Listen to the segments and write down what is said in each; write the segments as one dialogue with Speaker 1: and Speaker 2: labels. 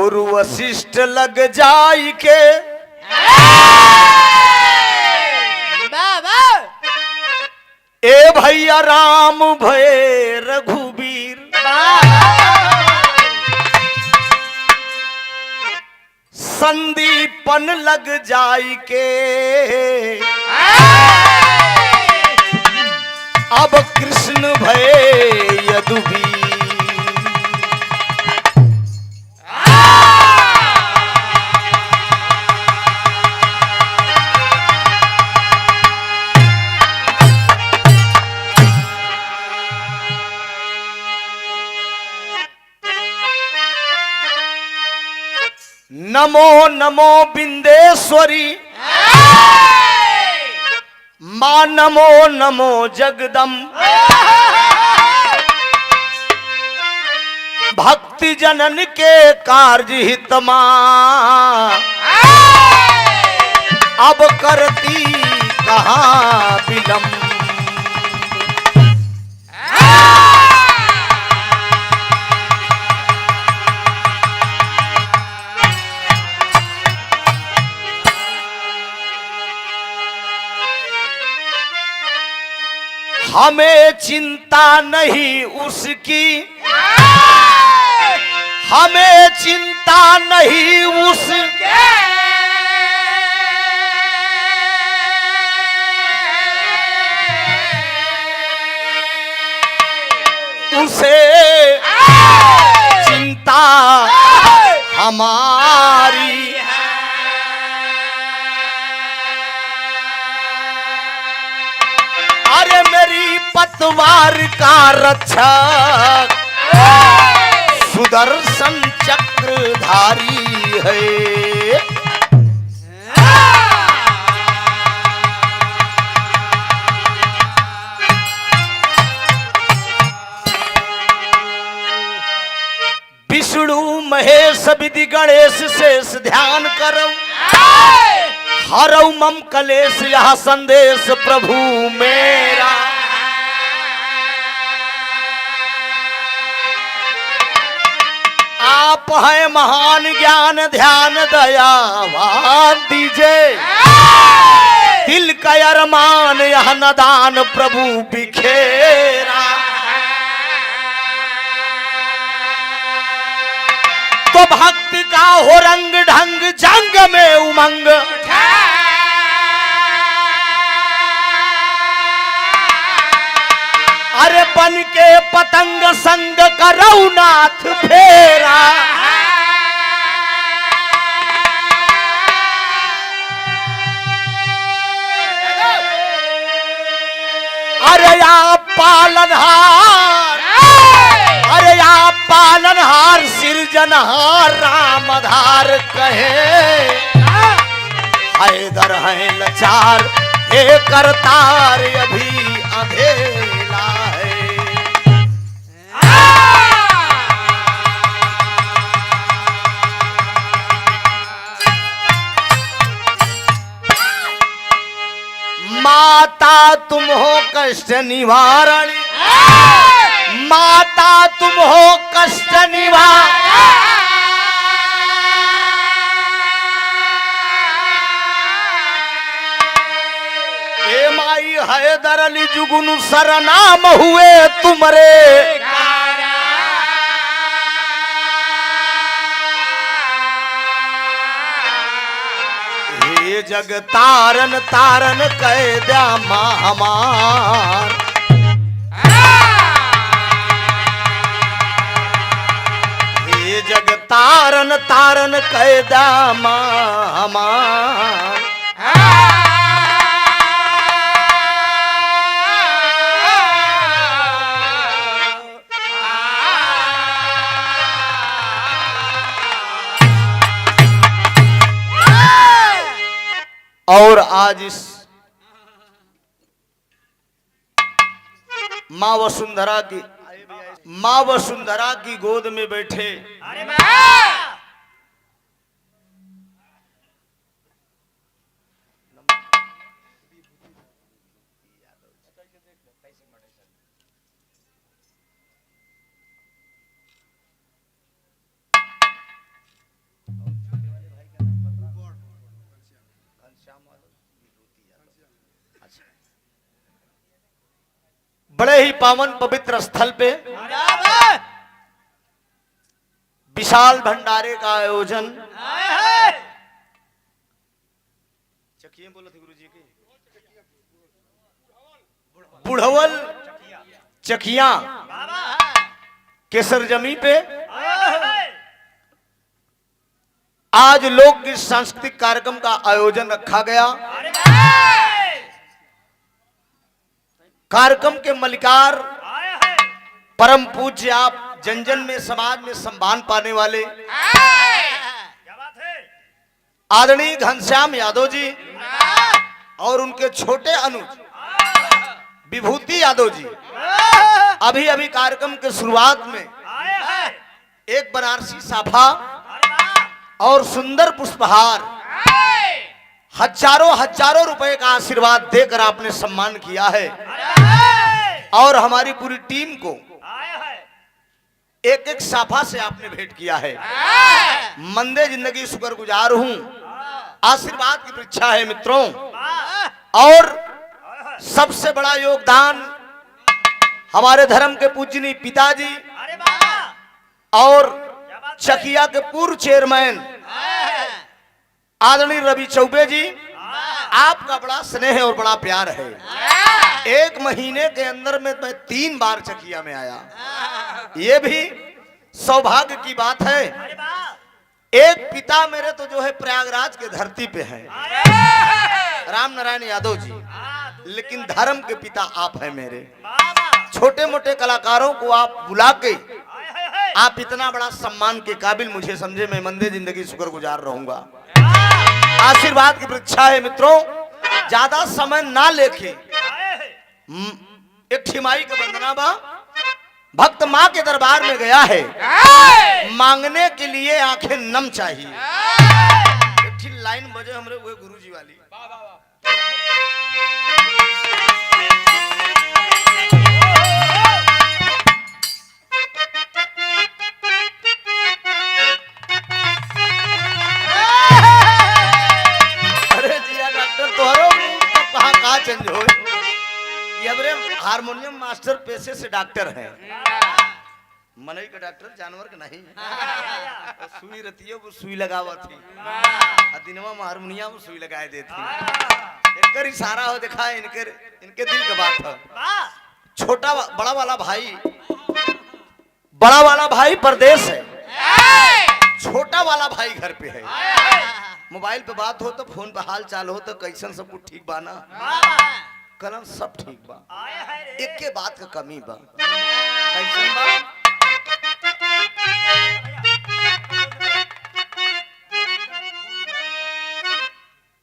Speaker 1: और वशिष्ठ लग जाई के ए भैया राम भय रघुबीर संदीपन लग जाई के अब कृष्ण भय यदुबीर नमो नमो बिंदेश्वरी मां नमो नमो जगदम भक्ति जनन के कार्य हितमा अब करती कहाँ विलंब हमें चिंता नहीं उसकी हमें चिंता नहीं उसके उसे चिंता हमारी अरे मेरी पतवार का रक्षक सुदर्शन चक्रधारी है विष्णु महेश विधि गणेश शेष ध्यान करो हरऊ मम कलेश यह संदेश प्रभु मेरा आप है महान ज्ञान ध्यान दयावान दीजिए दिल का अरमान यह नदान प्रभु बिखेरा तो भक्त का हो रंग ढंग जंग में उमंग अरे बन के पतंग संग करऊ नाथ फेरा अरे आप पालनहार अरे आप पालनहार सिरजनहार रामधार कहे हैदर है लाचार हे करतार अभी अंधेला है माता तुम हो कष्ट निवारण माता तुम हो कष्ट निवारण ए माई हैदर अली जुगुन सरनाम हुए तुमरे हे जग तारन तारन कह द्या मां हमार हे जग तारन तारन कह द्या मां हमार और आज इस माँ वसुंधरा की गोद में बैठे बड़े ही पावन पवित्र स्थल पे विशाल भंडारे का आयोजन। चकिया बोला थे गुरु जी के, बुढ़वल चकिया केसर जमी पे आज लोकगीत सांस्कृतिक कार्यक्रम का आयोजन रखा गया। कार्यक्रम के मलिकार परम पूज्य आप जन जन में समाज में सम्मान पाने वाले आदरणीय घनश्याम यादव जी और उनके छोटे अनुज विभूति यादव जी अभी अभी कार्यक्रम के शुरुआत में एक बनारसी साफा और सुंदर पुष्पहार हजारों रुपए का आशीर्वाद देकर आपने सम्मान किया है और हमारी पूरी टीम को एक एक साफा से आपने भेंट किया है। मंदे जिंदगी शुक्रगुजार हूं, आशीर्वाद की परीक्षा है मित्रों। और सबसे बड़ा योगदान हमारे धर्म के पूजनीय पिताजी और चकिया के पूर्व चेयरमैन आदरणीय रवि चौबे जी, आपका बड़ा स्नेह और बड़ा प्यार है। एक महीने के अंदर में मैं 3 बार चकिया में आया, ये भी सौभाग्य की बात है। एक पिता मेरे तो जो है प्रयागराज के धरती पे है, राम नारायण यादव जी, लेकिन धर्म के पिता आप हैं मेरे। छोटे मोटे कलाकारों को आप बुला के आप इतना बड़ा सम्मान के काबिल मुझे समझे, मैं मंदे जिंदगी शुक्रगुजार रहूंगा। आशीर्वाद की परीक्षा है मित्रों। ज्यादा समय ना लेके एक ठिमाई का वंदना बा, भक्त माँ के दरबार में गया है, मांगने के लिए आंखें नम चाहिए। एक ठीक लाइन बजे हमरे वो गुरु जी वाली। चेंज हो, ये बरे हारमोनियम मास्टर पेशे से डॉक्टर हैं। मनई का डॉक्टर जानवर का नहीं। सुई रहती है वो सुई लगावा थी, दिनवा में हारमोनियम में सुई लगाए देती। इनकर इशारा हो दिखा, इनके दिल का बात है। छोटा बड़ा वाला भाई परदेश है, छोटा वाला भाई घर पे है। मोबाइल पे बात हो तो फोन पे हाल चाल हो तो कैसन सब कुछ ठीक बा ना, कलम सब ठीक बा, एक के बात का कमी बा। कैसन बा?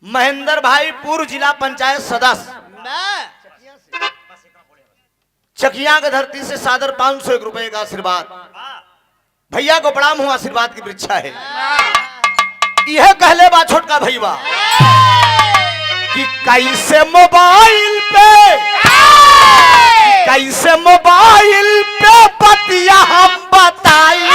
Speaker 1: महेंद्र भाई पूर्व जिला पंचायत सदस्य, चकिया के धरती से सादर 501 रुपए का आशीर्वाद। भैया को प्रणाम हो, आशीर्वाद की परीक्षा है। यह कहले बा छोटका भैया कि कैसे मोबाइल पे पतिया हम बताई,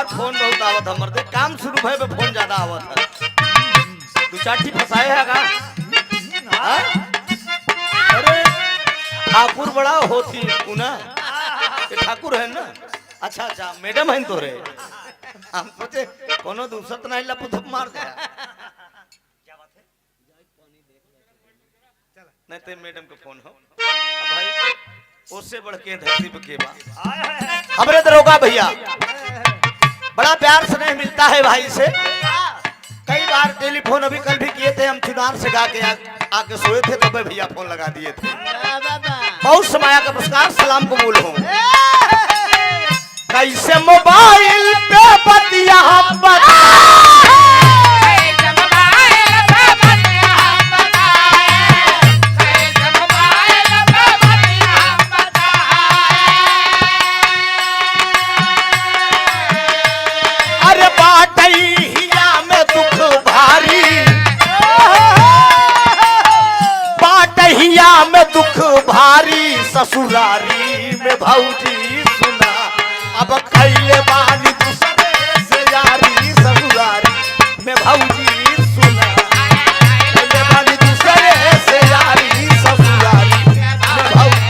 Speaker 1: फोन बहुत आवत है मर्दे, काम शुरू भय पे फोन ज्यादा आवत है। 2-4 फसाए है का? अरे ठाकुर बड़ा होती ना, ठाकुर है ना। अच्छा मैडम है तो रे, हम सोचे कोनो दूसरा तो नहीं लपथ मार दे। नहीं तो मैडम का फोन हो भाई, उससे बढ़ के धरती पे के बा हमरे दरोगा भैया। बड़ा प्यार स्नेह मिलता है भाई से। कई बार टेलीफोन अभी कल भी किए थे, हम चुनार से गा के आके सोए थे तब भैया फोन लगा दिए थे। बहुत समाया का पुरस्कार सलाम कबूल हो। कैसे मोबाइल पे पतिया हम में दुख भारी ससुरारी में भौजी सुना, अब कैले बानी दूसरे से यारी ससुरारी में भौजी सुना, कैले बानी दूसरे से यारी ससुरारी में भौजी।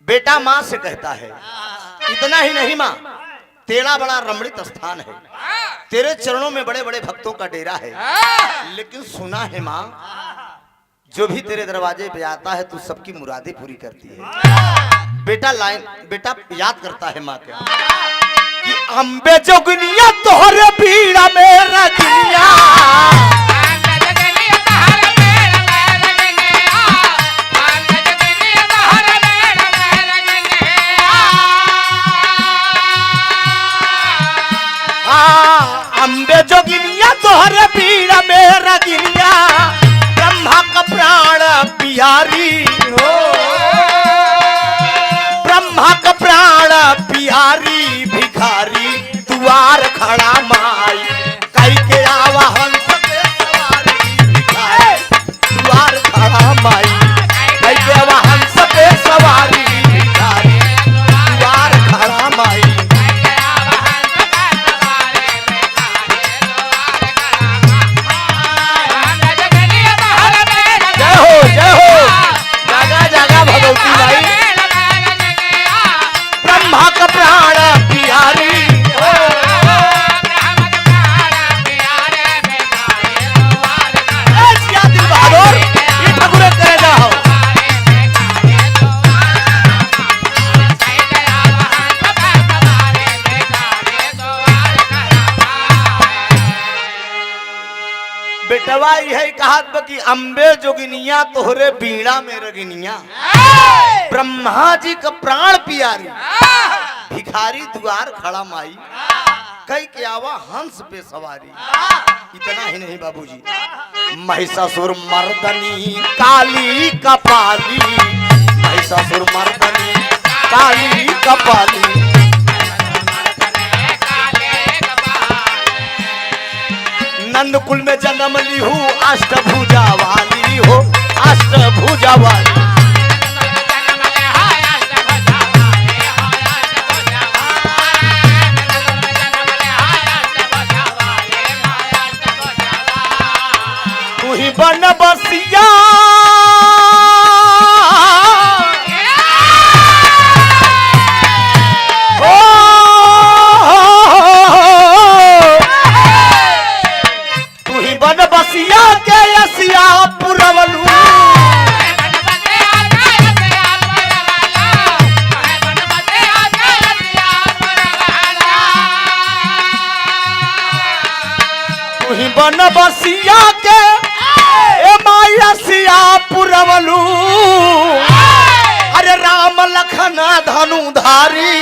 Speaker 1: बेटा माँ से कहता है, इतना ही नहीं माँ, तेरा बड़ा रमणीय स्थान है, तेरे चरणों में बड़े बड़े भक्तों का डेरा है, लेकिन सुना है माँ, जो भी तेरे दरवाजे पे आता है तू सबकी मुरादें पूरी करती है। बेटा याद करता है माँ क्या कि अम्बे जोगनिया तोहरे पीड़ा में रगिया, अम्बे जोगिनिया तोहरे पीड़ा में रगिनिया, ब्रह्मा का प्राण पियारी हो, ब्रह्मा का प्राण पियारी भिखारी द्वार खड़ा माई, कई के आवा हंस पे सवारी भिखारी द्वार खड़ा माई, कई के आवा हंस पे सवारी भिखारी द्वार खड़ा माई। ब्रह्मा का प्राण पियारी बहादुर ये ठाकुर करे जाओ। बेटवा यही कहा कि अम्बे जोगिनिया तोहरे बीड़ा में रगिनिया, ब्रह्मा जी का प्राण पियारी भिखारी द्वार खड़ा माई, कई के आवा हंस पे सवारी। इतना ही नहीं बाबूजी, महिषासुर मर्दनी काली कपाली, महिषासुर मर्दनी काली कपाली, नंदकुल में जन्म ली हूँ अष्टभुजा वाली हो, अष्टभुजा वाली। तू ही बन बसिया बसिया के यसिया पुरवलू, तुही बन बसिया के ए मायसिया पुरवलू, अरे राम लखन धनुधारी,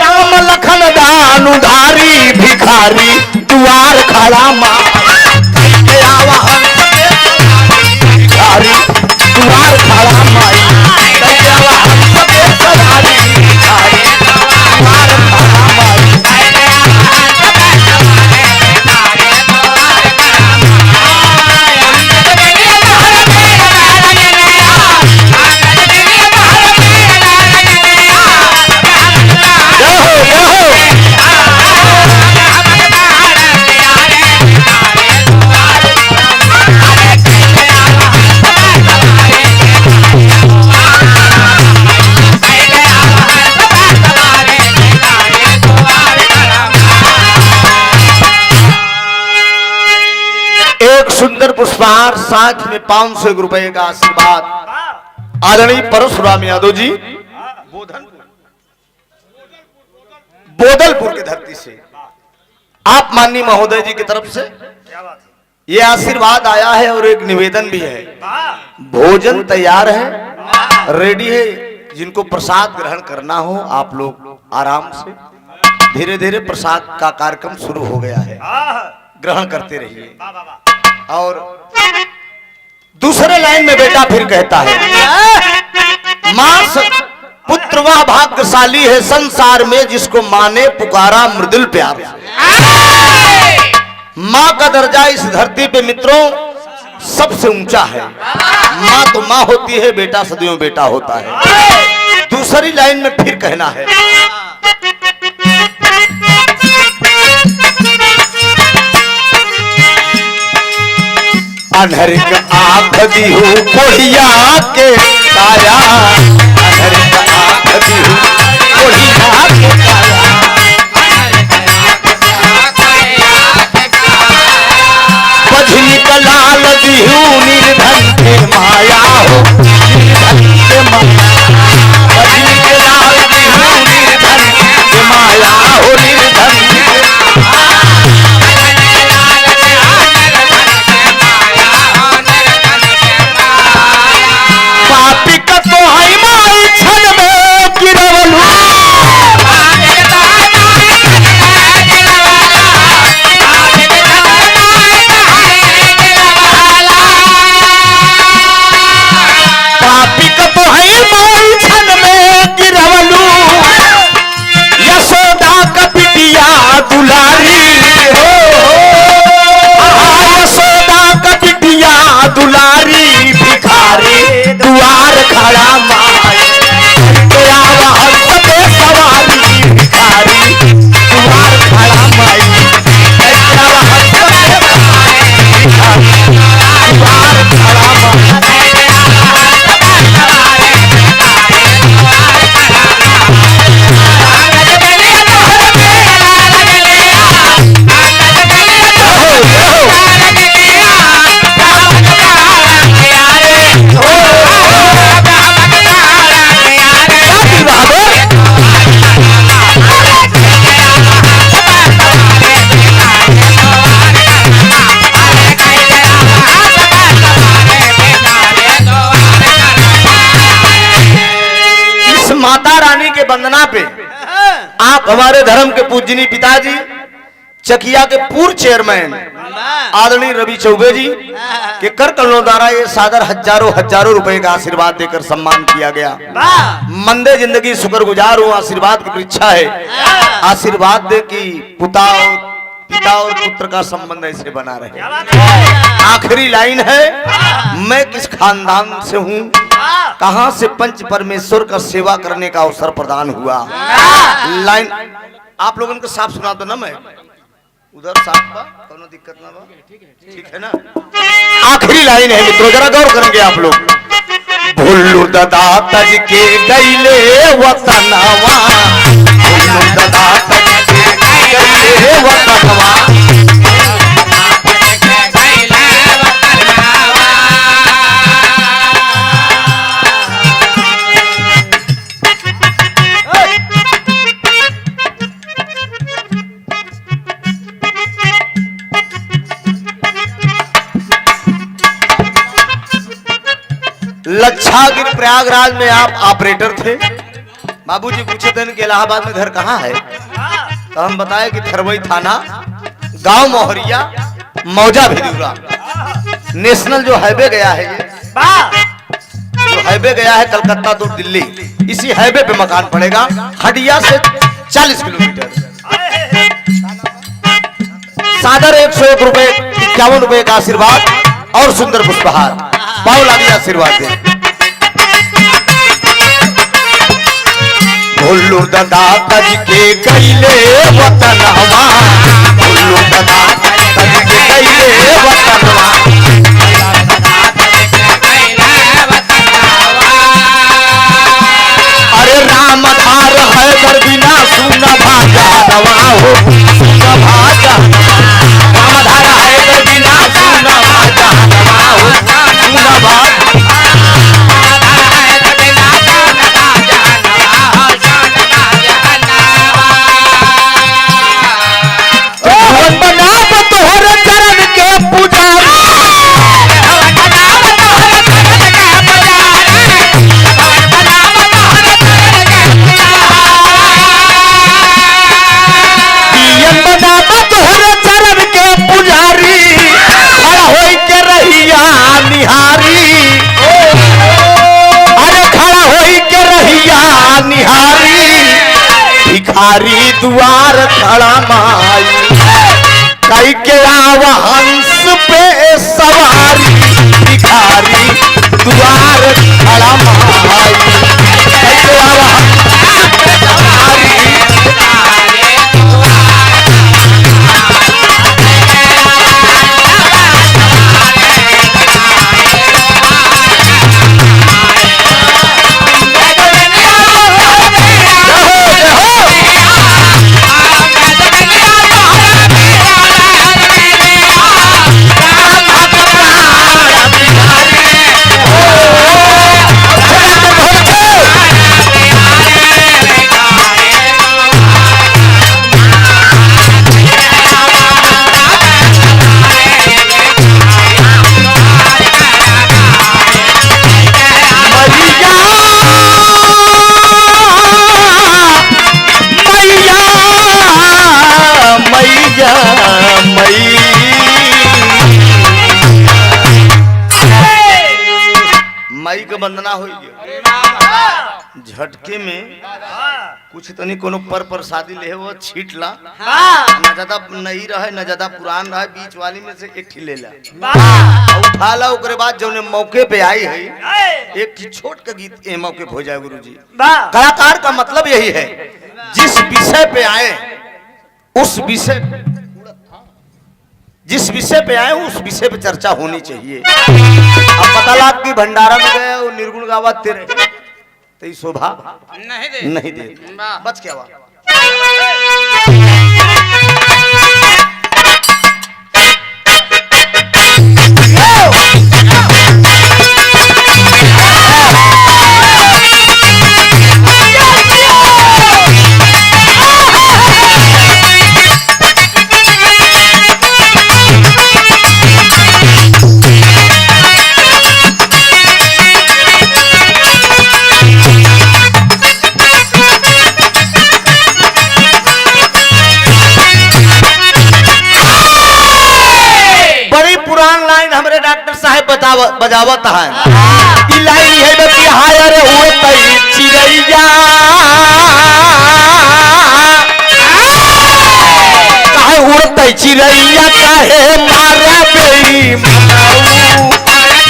Speaker 1: राम लखन धनुधारी भिखारी द्वार खड़ा माँ, के आवा हंस पे भिखारी द्वार खड़ा माई, के आवा हंस पे सवारी भिखारी द्वार खड़ा माई। सुंदर पुष्पहार साथ में 500 रुपए का आशीर्वाद आदरणीय परशुराम यादव जी बोदलपुर की धरती से आप माननीय महोदय जी की तरफ से ये आशीर्वाद आया है और एक निवेदन भी है। भोजन तैयार है, रेडी है। जिनको प्रसाद ग्रहण करना हो आप लोग आराम से, धीरे धीरे प्रसाद का कार्यक्रम शुरू हो गया है, ग्रहण करते रहिए। और दूसरे लाइन में बेटा फिर कहता है, मां पुत्र वह भाग्यशाली है संसार में जिसको मां ने पुकारा मृदुल प्यार से। मां का दर्जा इस धरती पे मित्रों सबसे ऊंचा है। मां तो मां होती है, बेटा सदियों बेटा होता है। दूसरी लाइन में फिर कहना है, अनहरिक आंख दीहू कोढ़िया के काया, अनहरिक आंख दीहू कोढ़िया के काया, बझनी कलाल दीहू निर्धन के माया हो, निर्धन के माया, बझनी कलाल दीहू निर्धन के माया हो, निर्धन के पापी का तो है माई छन में गिरवलू, पापी का तो है माई छन में गिरवलू, यशोदा का बिटिया दुलारी हो, यशोदा का बिटिया दुलारी भिखारी दुआर खड़ा माई, तेरा हंस पे सवारी भिखारी दुआर खड़ा माई, तेरा हंस पे सवारी भिखारी दुआर खड़ा माई। माता रानी के वंदना पे आप हमारे धर्म के पूजनीय पिताजी चकिया के पूर्व चेयरमैन आदरणीय रवि चौबे जी के कर कमलों द्वारा ये सादर हजारों रुपए का आशीर्वाद देकर सम्मान किया गया। मंदे जिंदगी शुक्रगुजार हूँ, आशीर्वाद की परीक्षा है। आशीर्वाद दे कि पिता और पुत्र का संबंध ऐसे बना रहे। आखिरी लाइन है, मैं किस खानदान से हूँ, कहां से पंच परमेश्वर का सेवा करने का अवसर प्रदान हुआ। लाइन आप लोगों को साफ सुना दो ना, मैं उधर साफ बा, कोनो दिक्कत ना बा, ठीक है ना। आखिरी लाइन है मित्रों, जरा गौर करेंगे आप लोग। भुल्लू दादा तज के गईले वतनवा, भुल्लू दादा तज के गईले वतनवा, लच्छागिर प्रयागराज में आप ऑपरेटर थे। बाबूजी पूछे थे कि इलाहाबाद में घर कहाँ है, तो हम बताए कि थरवई थाना, गांव मोहरिया, मौजा भिलूरा। नेशनल जो हाईवे गया है, ये जो हाईवे गया है कलकत्ता तो दिल्ली, इसी हाईवे पे मकान पड़ेगा, हडिया से 40 किलोमीटर। सादर 101 रुपए 51 रुपए का आशीर्वाद और सुंदर पुष्पहार पाव लागी आशीर्वाद दे। भुल्लू दादा तज के गईले वतनवा, भुल्लू दादा तज के गईले वतनवा, अरे राम धार है दर बिना सुन भाजा नवा हो, सुन भाजा राम धार है दर बिना सुन भाजा नवा हो, सुन भाजा बाबा तोहरे चरण के पुजारी खड़ा होई के रहिया निहारी अरे खड़ा होई के रहिया निहारी भिखारी द्वार खड़ा माई कई के आव हंस पे सवारी भिखारी द्वार खड़ा माई कई के आव हंस पे सवारी माई के वंदना हो झटके में कुछ तनी कोनो पर प्रसादी ले वो छीट ला न ज्यादा नहीं रहे न ज्यादा पुरान रहे बीच वाली में से एक ले ला उठा ला ओकरे बाद जौने मौके पे आई है एक छोट का गीत ए मौके पे हो जाए गुरुजी कलाकार का मतलब यही है जिस विषय पे आए उस विषय जिस विषय पे आए उस विषय पे चर्चा होनी चाहिए। अब पता लगा कि भंडारा में गए वो निर्गुण गावा तेरे तो शोभा नहीं दे बच क्या हुआ। बजावत है लाइन है कि हाय रे हुए तई चिड़ैया काहे उड़तै चिड़ैया काहे मारा बेई मनाऊ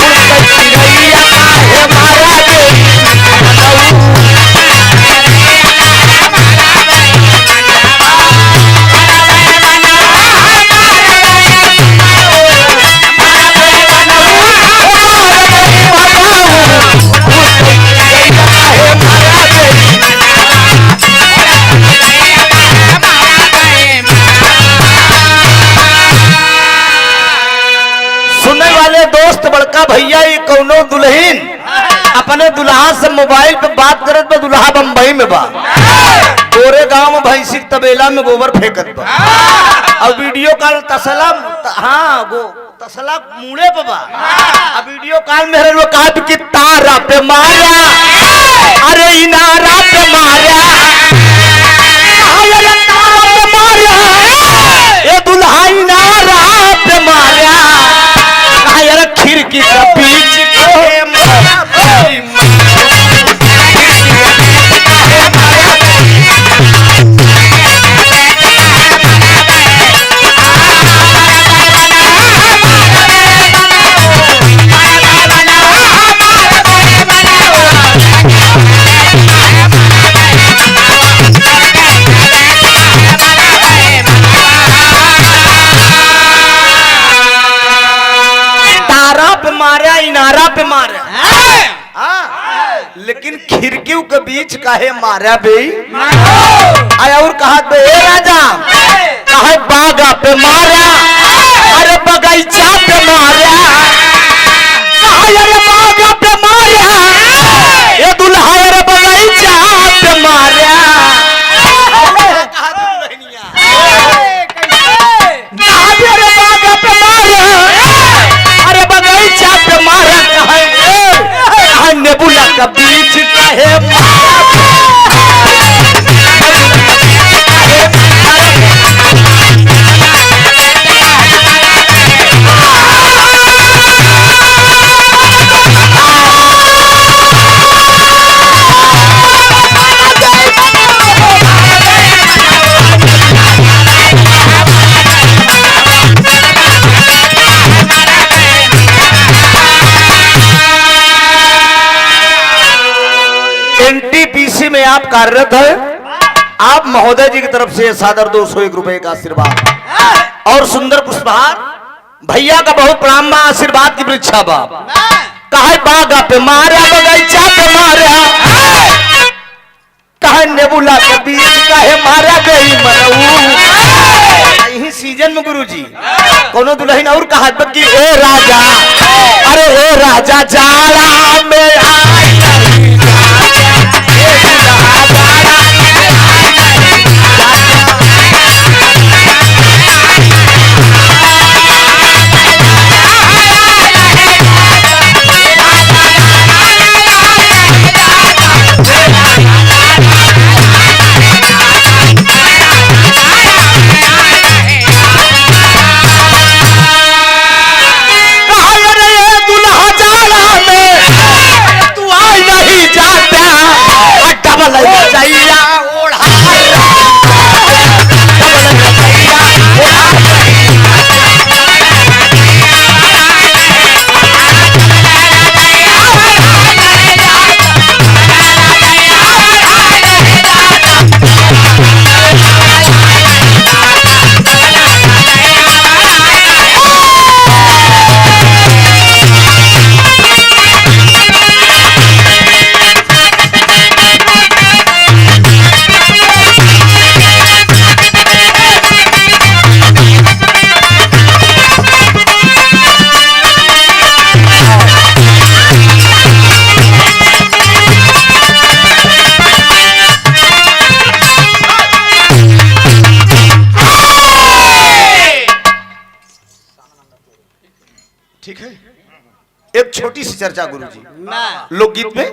Speaker 1: उड़तै चिड़ैया काहे मारा बेई मनाऊ भैया ये कौनो दुल्हन अपने दुल्हा से मोबाइल पे बात करत बा दुल्हा बम्बई में बा गोरे गांव में भैंसी तबेला में गोबर फेंकत बा और वीडियो कॉल तसला तसला मुड़े पे बा अब वीडियो कॉल में वो कहा कि तारा पे मारा अरे इनारा पे मारा अरे तारा पे मारा ये दुल्हा इनारा पे मारा खिड़की के बीच इनारा पे मारा लेकिन खिड़की के बीच काहे मारा बे आया और कहा बे राजा काहे बागा पे मारा अरे बगीचा पे मारा अरे बागा पे मारा ये दुल्हा अरे बगीचा पे मारा नेबुला का बीच काहे मारा कार्यरत है। आप महोदय जी की तरफ से सादर 201 रुपए का आशीर्वाद और सुंदर पुष्पहार भैया का बहुत प्रणाम बा, आशीर्वाद की वृक्षा बा। कहे बागा पे मारा, बगीचा पे मारा, कहे नेबुला के बीच, कहे मारा गई मनऊ। यही सीजन में गुरुजी कोनो दुल्हन और कहा कि ए राजा, अरे ए राजा जाड़ा में आई एक छोटी सी चर्चा गुरुजी लोकगीत में,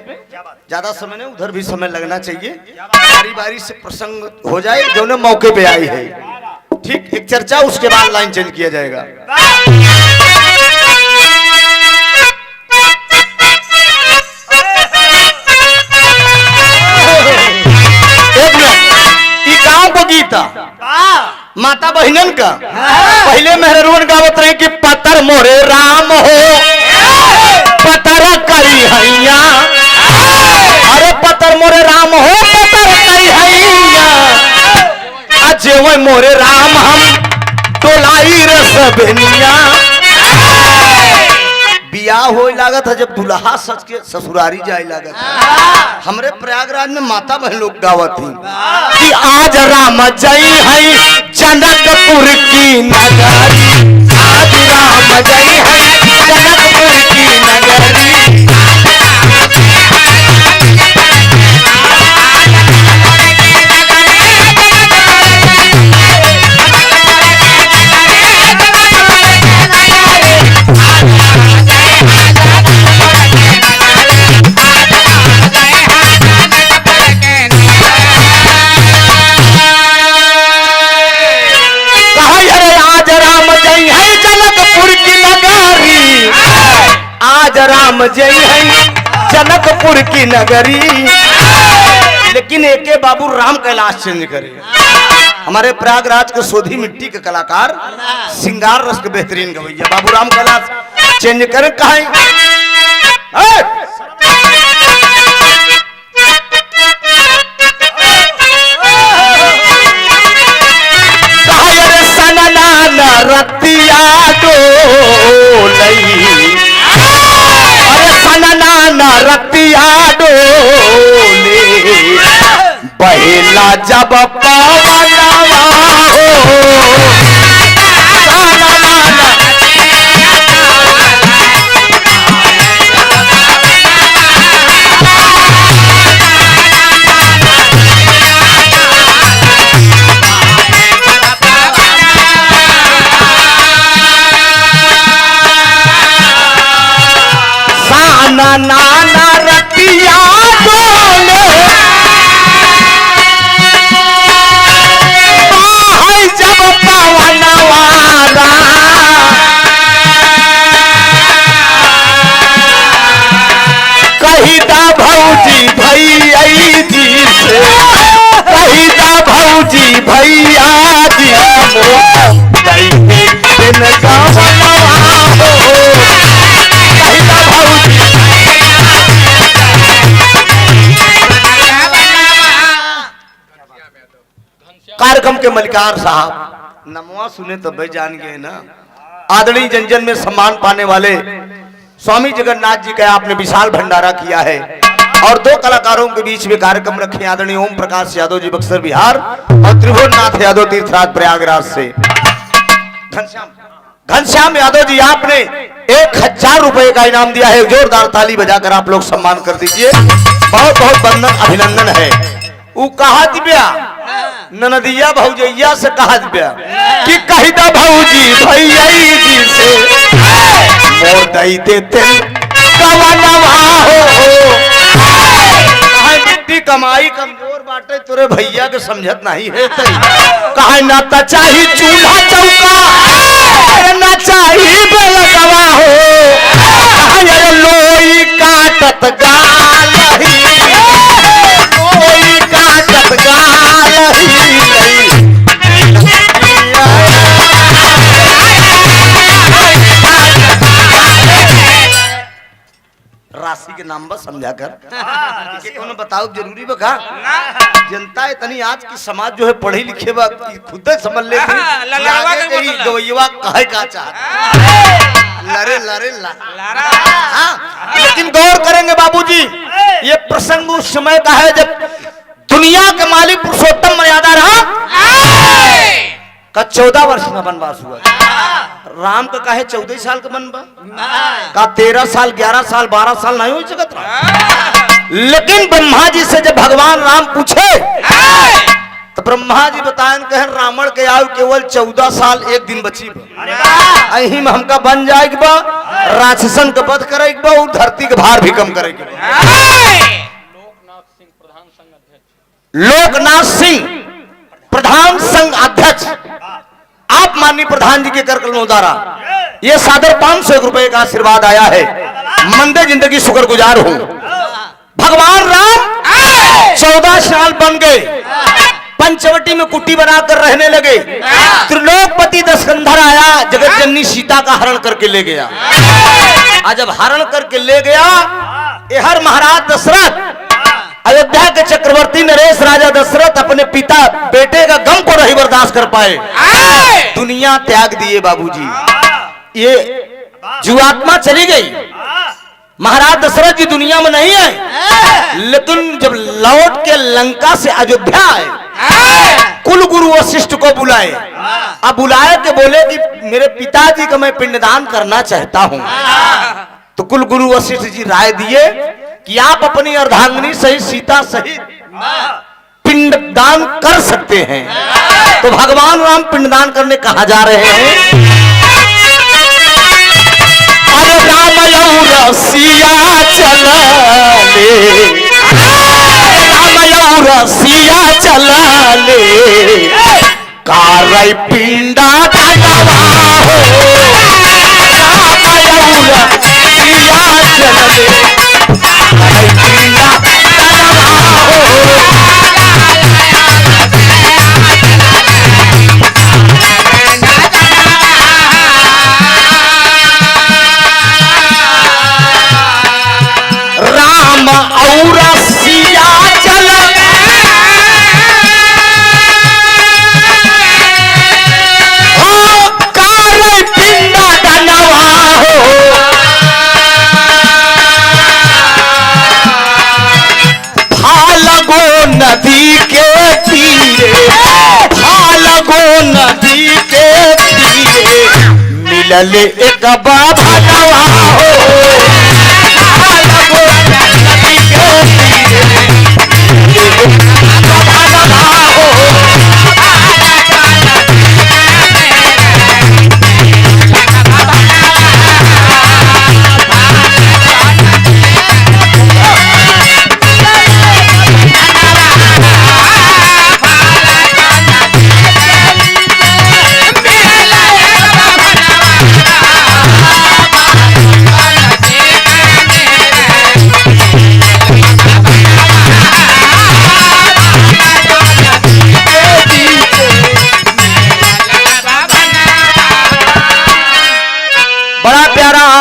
Speaker 1: ज्यादा समय नहीं, उधर भी समय लगना चाहिए, बारी बारी से प्रसंग हो जाए जो ने मौके पे आई है। ठीक, एक चर्चा, उसके बाद लाइन चेंज किया जाएगा। एक मिनट, ये गांव को गीता माता बहनन का पहले मेहरवन गावत रहे कि पतर मोरे राम हो पतर करी हैया, अरे पतर मोरे राम हो पतर करी हैया, अजे वो मोरे राम हम टोलाई रसबनिया। बियाह हो लागत है जब दुल्हा सच के ससुरारी जाए लागत है। हमरे प्रयागराज में माता बहन लोग गावत थी कि आज राम जय है जनकपुर की नगरी, आज राम जय है जनकपुर की नगरी। आज राम जय है जनकपुर की नगरी। लेकिन एके बाबू राम कैलाश चेंज करे। हमारे प्रयागराज के सोधी मिट्टी के कलाकार सिंगार रस के बेहतरीन गवैया बाबू राम कैलाश चेंज करे। कहे रतिया डोलई, अरे सनना रतिया डोले, बहेला जब पवनवा हो नाना रतिया डोले, जब पवनवारा, कही दा भौजी भैया जी से, कही दा भौजी भैया जी दिन गवनवा हो, कही दा भौजी मलिकार साहब, नमवा सुने तो भाई जान गए ना, आदरणीय जनजन में सम्मान पाने वाले स्वामी जगन्नाथ जी का आपने विशाल भंडारा किया है। और दो कलाकारों के बीच में कार्यक्रम रखे, आदरणीय ओम प्रकाश यादव जी बक्सर बिहार और त्रिभुवननाथ यादव तीर्थराज प्रयागराज से। घनश्याम यादव जी, आपने 1000 रुपए का इनाम दिया है। जोरदार ताली बजाकर आप लोग सम्मान कर दीजिए। बहुत बहुत वंदन अभिनंदन है। वो कहा दिव्या ननदिया भौजैया से कहा दिव्या कि कही दा भौजी भैया जी से मोर दई देते कवनवा हो। कमाई कमजोर बाटे तोरे भैया के समझत नहीं है। कहा ना तो चाही चूल्हा चौका ना चाही बेलकवा हो। लोई काटत गालही लोई काटत गालही राशि के नाम बस समझा कर कि बताओ जरूरी बा का जनता इतनी आज की समाज जो है पढ़ी लिखे बा खुद समझ ले गवैया कहे का चाहत लरे लरे लेकिन गौर करेंगे बाबूजी, ये प्रसंग उस समय का है जब दुनिया के मालिक पुरुषोत्तम मर्यादा रहा का 14 वर्ष में वनवास हुआ। राम का कहे 14 साल का बनवा का 13 साल 11 साल 12 साल नहीं हो सकत रहा। लेकिन ब्रह्मा जी से जब भगवान राम पूछे तो ब्रह्मा जी बताएं कहे रावण के आयु केवल 14 साल 1 दिन बची अही में हमका बन जाएगी बा, राक्षसन का वध करेगी बा और धरती के भार भी कम करेगी। लोकनाथ सिंह प्रधान संघ अध्यक्ष, आप माननीय प्रधान जी के कर कलमों द्वारा ये सादर 500 रुपए का आशीर्वाद आया है। मंदे जिंदगी शुक्रगुजार हूं। भगवान राम 14 साल बन गए, पंचवटी में कुटी बनाकर रहने लगे। त्रिलोकपति दशकंधर आया, जगत जननी सीता का हरण करके ले गया। आज जब हरण करके ले गया, हर महाराज दशरथ अयोध्या के चक्रवर्ती नरेश राजा दशरथ अपने पिता बेटे का गम को नहीं बर्दाश्त कर पाए, दुनिया त्याग दिए। बाबूजी ये जीवात्मा चली गई, महाराज दशरथ जी दुनिया में नहीं है। लेकिन जब लौट के लंका से अयोध्या आए, कुल गुरु वशिष्ठ को बुलाए। अब बुलाए के बोले कि मेरे पिताजी का मैं पिंडदान करना चाहता हूं। तो कुल गुरु वशिष्ठ जी राय दिए कि आप अपनी अर्धांगिनी सहित सीता सहित पिंडदान कर सकते हैं। तो भगवान राम पिंडदान करने कहा जा रहे हैं। अरे राम रसिया चला ले, राम रसिया चला ले, कारई पिंडा दानवा हो। राम रसिया चला ले, राम और सिया चल कार पिंडा डनवा हो। फाल्गो नदी के तीरे, फाल्गो नदी के तीरे मिलल एक बाबा नवा हो। फाल्गो नदी के तीरे बाबा नवा हो।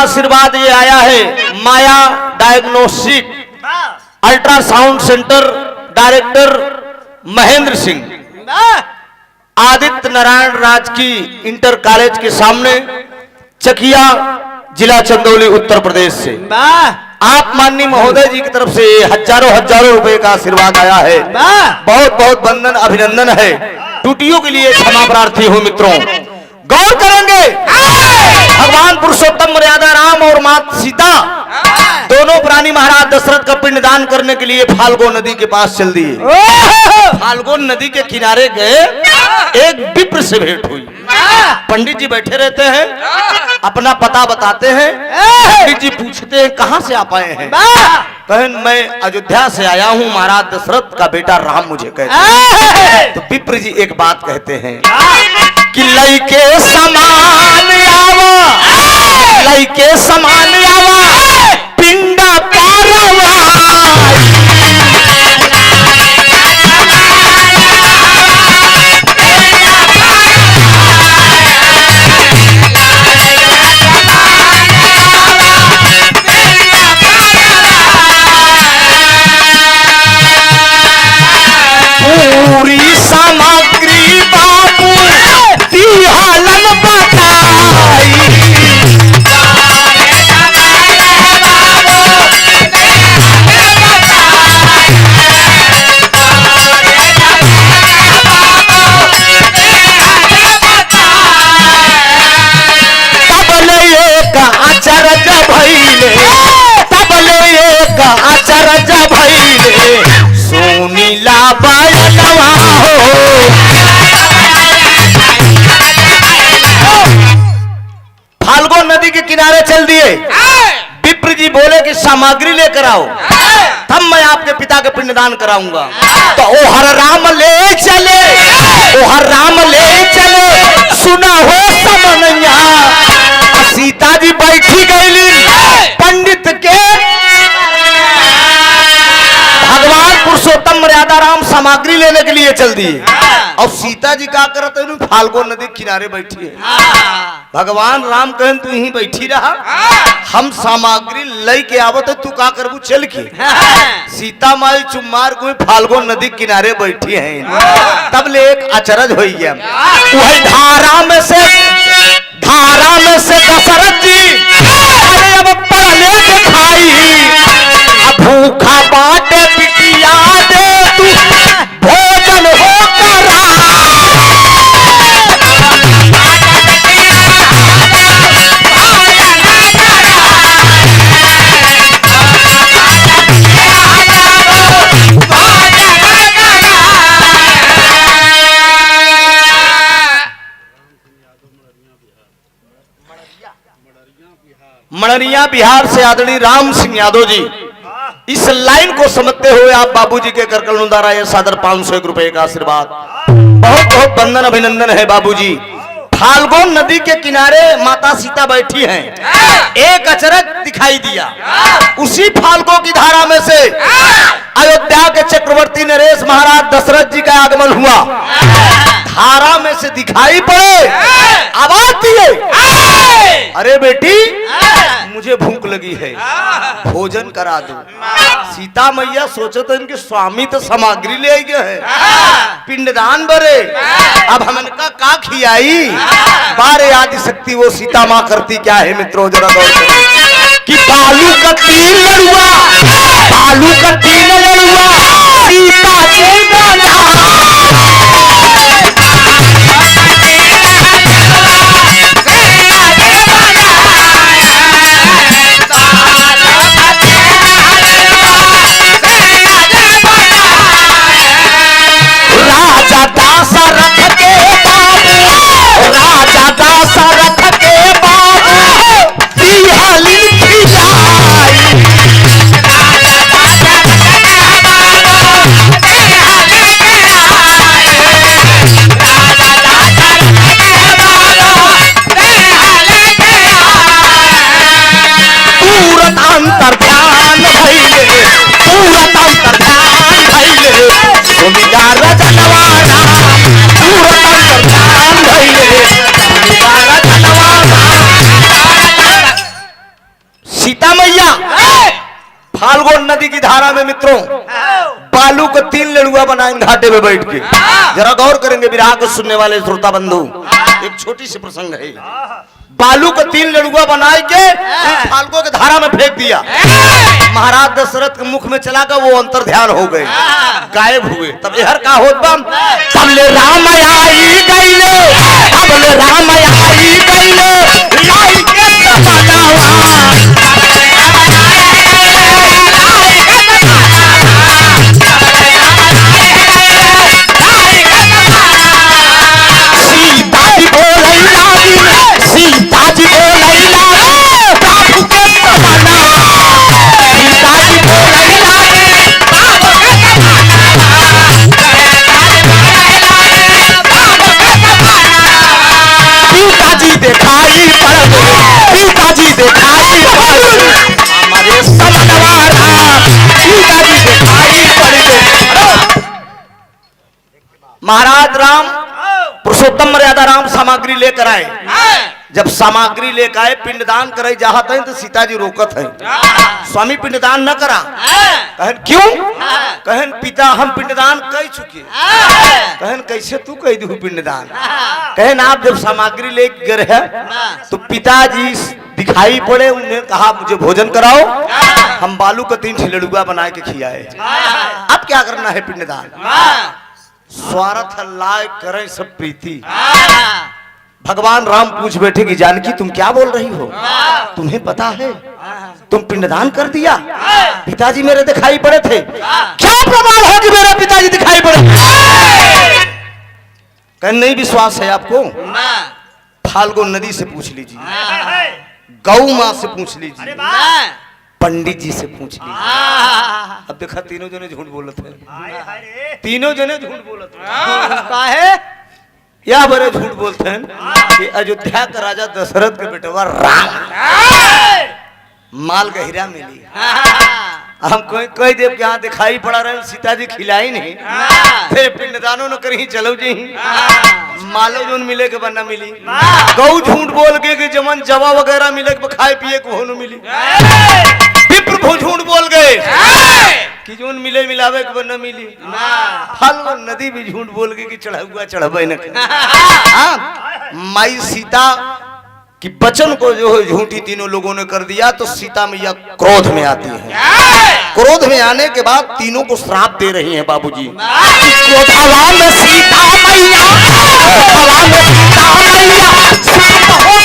Speaker 1: आशीर्वाद ये आया है Maya diagnostic ultrasound centre director Mahendra Singh. Aditya Narayan राजकीय इंटर कॉलेज के सामने, चकिया, जिला चंदौली, उत्तर प्रदेश से आप माननीय महोदय जी की तरफ से हजारों रुपए का आशीर्वाद आया है। बहुत बहुत वंदन, अभिनंदन है। टूटियों के लिए क्षमा प्रार्थी हूँ मित्रों। गौर करेंगे, भगवान पुरुषोत्तम मर्यादा राम और माता सीता दोनों प्राणी महाराज दशरथ का पिंडदान करने के लिए फाल्गुन नदी के पास चल दिए। फाल्गुन नदी के किनारे गए, एक विप्र से भेंट हुई। पंडित जी बैठे रहते हैं, अपना पता बताते हैं। पंडित जी पूछते हैं कहां से आप आए हैं? कहन मैं अयोध्या से आया हूं, महाराज दशरथ का बेटा राम मुझे कहते हैं। तो विप्र जी एक बात कहते हैं कि लइके समान आवा, लइके समान आवा, पिंडा पारवा। पूरी सामग्री बाबू दिहालन बताई। तबले एक अचरज भइले, तबले एक अचरज भइले, सुनीला बयनवा हो। फाल्गुन नदी के किनारे चल दिए। विप्र जी बोले कि सामग्री लेकर आओ, तब मैं आपके पिता के पिंडदान कराऊंगा। तो ओ हर राम ले चले, ओ हर राम ले चले, सुना हो समनैया। सीता जी बैठी गईली पंडित के, भगवान पुरुषोत्तम मर्यादा राम सामग्री लेने के लिए चल दिए। और सीता जी क्या करते हैं? फाल्गुन नदी किनारे बैठी है। भगवान राम कहन तू यहीं बैठी रहा, हम सामग्री लई के आवत है, तू का करबू चल के। सीता माई चुम्मार को फाल्गुन नदी किनारे बैठी है। तब ले एक अचरज हो गया। वही धारा में से दशरथ जी अरे अब पहले दिखाई, भूखा बाटे पिटिया दे तू भोजन हो करा। मड़रिया बिहार से आदरणीय राम सिंह यादव जी, इस लाइन को समझते हुए आप बाबूजी के करकल द्वारा ये सादर 501 रुपए का आशीर्वाद। बहुत बहुत वंदन, अभिनंदन है बाबूजी। फाल्गुन नदी के किनारे माता सीता बैठी हैं। एक अचरज दिखाई दिया, उसी फाल्गुन की धारा में से अयोध्या के चक्रवर्ती नरेश महाराज दशरथ जी का आगमन हुआ। धारा में से दिखाई पड़े, आवाज दिए, अरे बेटी मुझे भूख लगी है, भोजन करा दो। सीता मैया सोचो तो इनके स्वामी तो सामग्री ले आई गए हैं, पिंडदान बरे, अब हम इनका का खियाई। बारे आदि शक्ति वो सीता माँ करती क्या है मित्रों, जरा गौर करो कि बालू का तीन लड़ुआ, बालू का तीन लड़ुआ सीता के गाना। राजा दशरथ के बाबू, राजा दशरथ के बाबू दिहली खिलाई। तुरंत अंतर ध्यान भइले, तुरंत अंतर ध्यान भइले, सुनिया रजनवाना। तुरंत अंतर ध्यान भइले, सुनिया रजनवाना। सीता मैया फाल्गुन नदी की धारा में मित्रों बालू को 3 लड़ुआ बनाए घाटे में बैठ के। जरा गौर करेंगे विराह को सुनने वाले श्रोता बंधु, एक छोटी सी प्रसंग है। बालू को 3 लड़ुआ बनाए के फाल्गुन के धारा में फेंक दिया। महाराज दशरथ के मुख में चला गया, वो अंतर ध्यान हो गए, गायब हुए। तब यहर का होत बम, तबले राम आई गईले, तबले राम आई गईले, लाई के महाराज राम पुरुषोत्तम मर्यादा राम सामग्री लेकर आए। जब सामग्री लेकर आए, पिंडदान करे चाहते हैं तो सीता जी रोकत है। स्वामी पिंडदान न करा। कहन क्यों? कहन पिता हम पिंडदान कर चुके। कहन कैसे तू कह दू पिंडदान? कहन आप जब सामग्री लेकर गए हैं तो पिताजी दिखाई पड़े, उन्हें कहा मुझे भोजन कराओ, हम बालू का 3 लड़ुआ बना के खिलाए। अब क्या करना है पिंडदान? स्वार्थ लाय करें सब प्रीति। भगवान राम पूछ बैठे कि जानकी तुम क्या बोल रही हो? तुम्हें पता है तुम पिंडदान कर दिया? पिताजी मेरे दिखाई पड़े थे। क्या प्रमाण है कि मेरे पिताजी दिखाई पड़े? कहीं नहीं विश्वास है आपको? फाल्गु नदी से पूछ लीजिए, गौ माँ से पूछ लीजिए, पंडित जी से पूछ लीजिए। अब देखा तीनों जने झूठ बोलते हैं, तीनों जने झूठ बोलते हैं। काहे? या बड़े झूठ बोलते हैं कि अयोध्या का राजा दशरथ के बेटवा राम माल गहिरा मिली। हम कोई देव के यहाँ दिखाई पड़ा रहे, सीता जी खिलाई नहीं, फिर पिंडदानों न करी चलो जी, मालो जो मिले के बना मिली। गौ झूठ बोल के कि जमन जवा वगैरह मिले के खाए पिए को न मिली। विप्र झूठ बोल गए कि जोन मिले मिलावे के बना मिली। फाल्गु नदी भी झूठ बोल गई कि चढ़ा चढ़बे न कर। माई सीता कि बचन को जो है झूठी तीनों लोगों ने कर दिया, तो सीता मैया क्रोध में आती है। क्रोध में आने के बाद तीनों को श्राप दे रही हैं बाबूजी। क्रोधावान सीता मैया, क्रोधावान सीता मैया, श्राप हो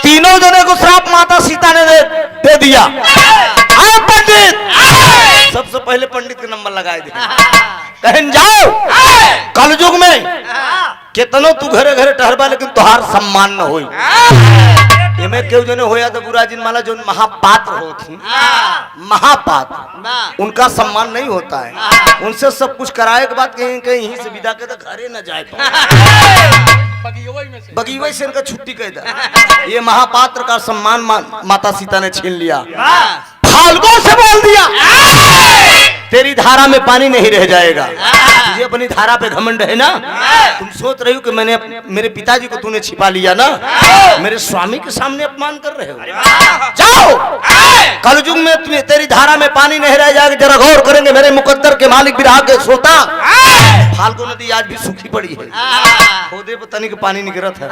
Speaker 1: तीनों जने को श्राप माता सीता ने दे दिया। पंडित सबसे पहले पंडित के नंबर लगाए दे। कहन जाओ, कलयुग में कितनो तू घरे घरे टहरबा लेकिन तुहार सम्मान न होई। ये में क्यों जने होया तो बुरा जिन माला जो महापात्र होती, महापात्र उनका सम्मान नहीं होता है। उनसे सब कुछ कराए के बाद कहीं कहीं यहीं से विदा के तो घरे न जाए, बगीवई से इनका छुट्टी कह दा। ये महापात्र का सम्मान माता सीता ने छीन लिया। फाल्गु से बोल दिया तेरी धारा में पानी नहीं रह जाएगा। तुझे अपनी धारा पे घमंड है ना? तुम सोच रही हो कि मैंने मेरे पिताजी को तूने छिपा लिया ना? मेरे स्वामी के सामने अपमान कर रहे हो। जाओ, कलयुग में तुम्हें तेरी धारा में पानी नहीं रह जाएगा। जरा गौर करेंगे मेरे मुकद्दर के मालिक विराह के श्रोता। फाल्गु नदी आज भी सूखी पड़ी है, खोदे पर तनिक पानी निकलत है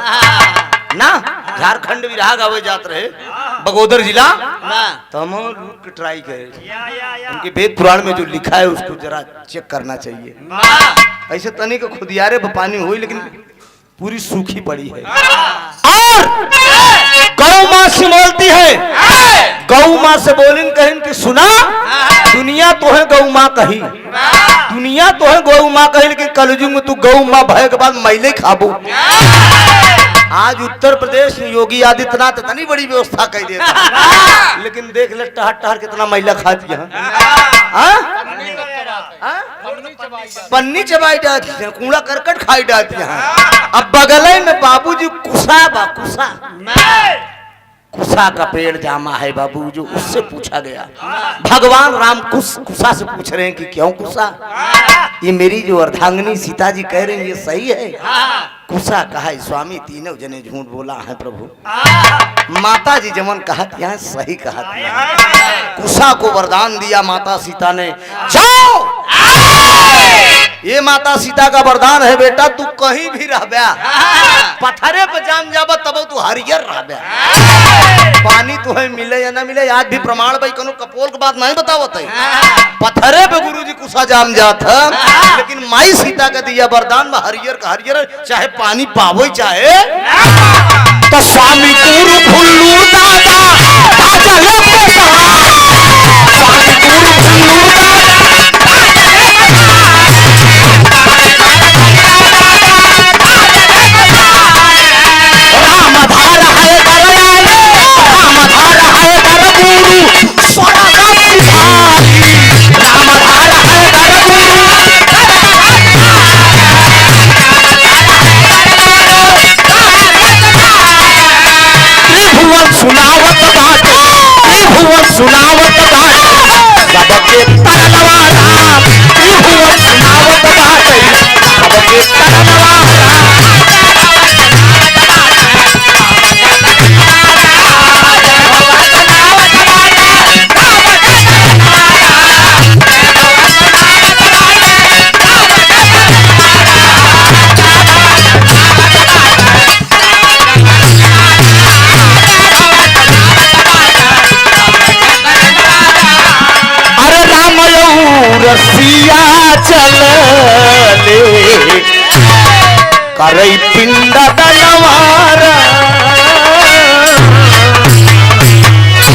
Speaker 1: ना। झारखंड विराह गावे जात रहे बगोदर जिला, तो हम रुक ट्राई करे। उनके वेद पुराण में जो लिखा है उसको जरा चेक करना चाहिए। ऐसे तनी को खुदियारे पर पानी हुई लेकिन पूरी सूखी पड़ी है। और गौ माँ से बोलती है, गौ माँ से बोलिन कहिन कि सुना, दुनिया तो है गौ माँ कही, दुनिया तो है गौ माँ कही, लेकिन कलयुग में तू गौ माँ भय के बाद मैले खाबू। आज उत्तर प्रदेश योगी आदित्यनाथ इतनी बड़ी व्यवस्था कर देता, लेकिन देख ले टहर टहर कितना महिला खाती है। पन्नी चबाई जाती है, कूड़ा करकट खाई जाती है। अब बगल में बाबूजी कुसा बा, कुसा कुशा का पेड़ जामा है बाबू, जो उससे पूछा गया। भगवान राम कुशा से पूछ रहे हैं कि क्यों कुशा, ये मेरी जो अर्धांगिनी सीता जी कह रही है ये सही है? कुशा कहा स्वामी तीनों जने झूठ बोला है प्रभु। माता जी जमन कहा यहाँ सही कहा। कुशा को वरदान दिया माता सीता ने, जाओ ये माता सीता का वरदान है बेटा, तू कहीं भी रह बया, पत्थरे पे जाम जाबा तब तू हरियर रह बया। पानी तुम्हें मिले या ना मिले आज भी प्रमाण भाई कनो कपोल की बात नहीं बतावत है। पत्थरे पे गुरुजी कुशा जाम जात है, लेकिन माई सीता का दिया वरदान में हरियर का हरियर, चाहे पानी पावो चाहे। तो स्वामी गुरु फुल्लू दादा दादा ले स्वामी गुरु फुल्लू सुनावत बाटे, त्रिभुवन सुनावत बाटे, सबके तरनवा राम। त्रिभुवन सुनावत बाटे, सबके तरनवा रसिया चल ले करई पिंड दलवा